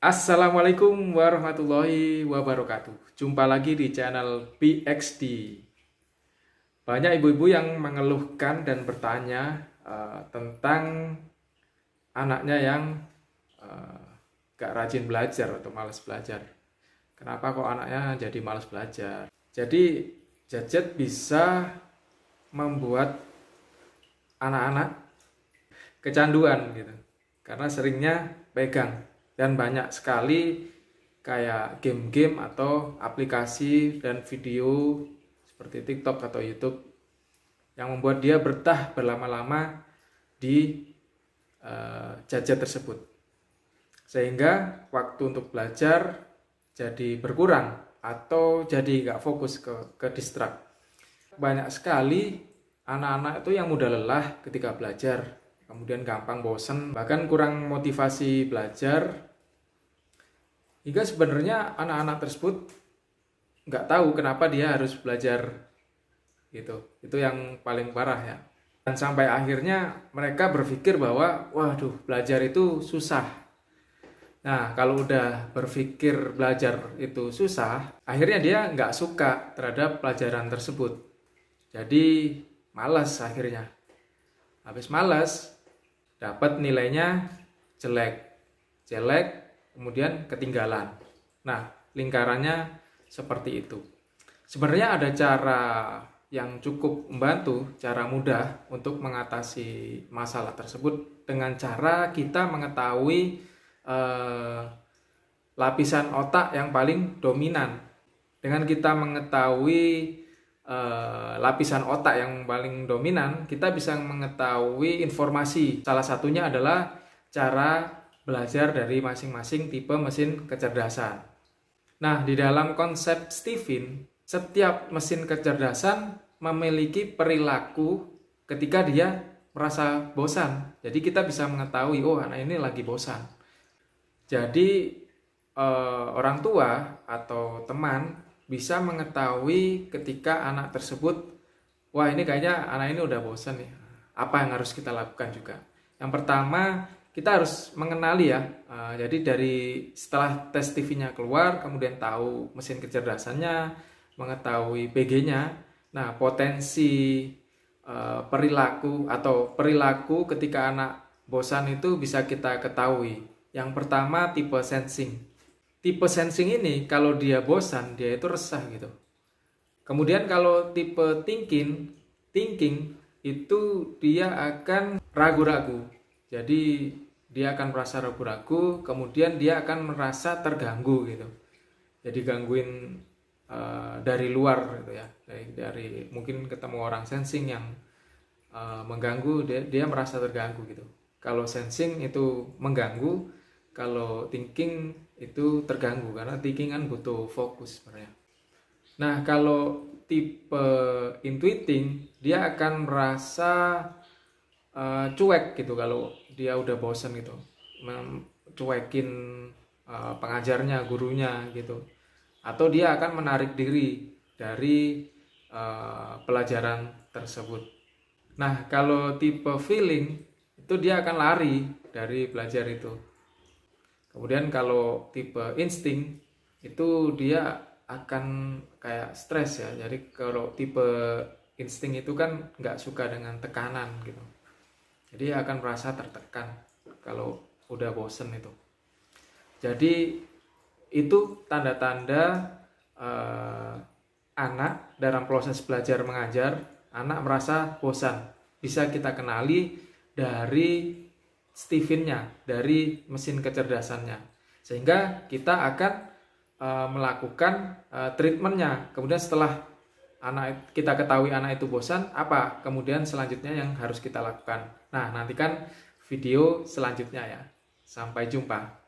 Assalamualaikum warahmatullahi wabarakatuh. Jumpa lagi di channel PXD. Banyak ibu-ibu yang mengeluhkan dan bertanya tentang anaknya yang uh, gak rajin belajar atau malas belajar. Kenapa kok anaknya jadi malas belajar? Jadi gadget bisa membuat anak-anak kecanduan gitu. Karena seringnya pegang. Dan banyak sekali kayak game-game atau aplikasi dan video seperti TikTok atau YouTube yang membuat dia betah berlama-lama di gadget tersebut. Sehingga waktu untuk belajar jadi berkurang atau jadi nggak fokus ke distract. Banyak sekali anak-anak itu yang mudah lelah ketika belajar, kemudian gampang bosen, bahkan kurang motivasi belajar, hingga sebenarnya anak-anak tersebut nggak tahu kenapa dia harus belajar gitu. Itu yang paling parah ya. Dan sampai akhirnya mereka berpikir bahwa waduh, belajar itu susah. Nah, kalau udah berpikir belajar itu susah, akhirnya dia nggak suka terhadap pelajaran tersebut. Jadi malas akhirnya. Habis malas, dapat nilainya jelek, kemudian ketinggalan. Nah, lingkarannya seperti itu. Sebenarnya ada cara yang cukup membantu, cara mudah untuk mengatasi masalah tersebut dengan cara kita mengetahui lapisan otak yang paling dominan. Dengan kita mengetahui lapisan otak yang paling dominan, kita bisa mengetahui informasi. Salah satunya adalah cara belajar dari masing-masing tipe mesin kecerdasan. Nah, di dalam konsep Stephen, setiap mesin kecerdasan memiliki perilaku ketika dia merasa bosan. Jadi kita bisa mengetahui, oh anak ini lagi bosan. Jadi orang tua atau teman bisa mengetahui ketika anak tersebut, wah ini kayaknya anak ini udah bosan nih. Apa yang harus kita lakukan juga? Yang pertama, kita harus mengenali ya. Jadi dari setelah tes TV-nya keluar, kemudian tahu mesin kecerdasannya, mengetahui PG-nya. Nah, potensi perilaku atau perilaku ketika anak bosan itu bisa kita ketahui. Yang pertama, tipe sensing. Tipe sensing ini kalau dia bosan, dia itu resah gitu. Kemudian kalau tipe thinking itu dia akan ragu-ragu. Jadi dia akan merasa ragu-ragu, kemudian dia akan merasa terganggu gitu. Jadi gangguin dari luar gitu ya. Dari mungkin ketemu orang sensing yang mengganggu, dia merasa terganggu gitu. Kalau sensing itu mengganggu, kalau thinking itu terganggu karena thinking kan butuh fokus sebenarnya. Nah, kalau tipe intuiting dia akan merasa cuek gitu kalau dia udah bosen gitu, cuekin pengajarnya, gurunya gitu, atau dia akan menarik diri dari pelajaran tersebut. Nah, kalau tipe feeling itu dia akan lari dari belajar itu. Kemudian kalau tipe insting itu dia akan kayak stres ya. Jadi kalau tipe insting itu kan nggak suka dengan tekanan gitu. Jadi akan merasa tertekan kalau udah bosen itu. Jadi itu tanda-tanda anak dalam proses belajar mengajar, anak merasa bosan. Bisa kita kenali dari Stephen-nya, dari mesin kecerdasannya. Sehingga kita akan melakukan treatment-nya. Kemudian setelah kita ketahui anak itu bosan, apa kemudian selanjutnya yang harus kita lakukan. Nah, nantikan video selanjutnya ya. Sampai jumpa.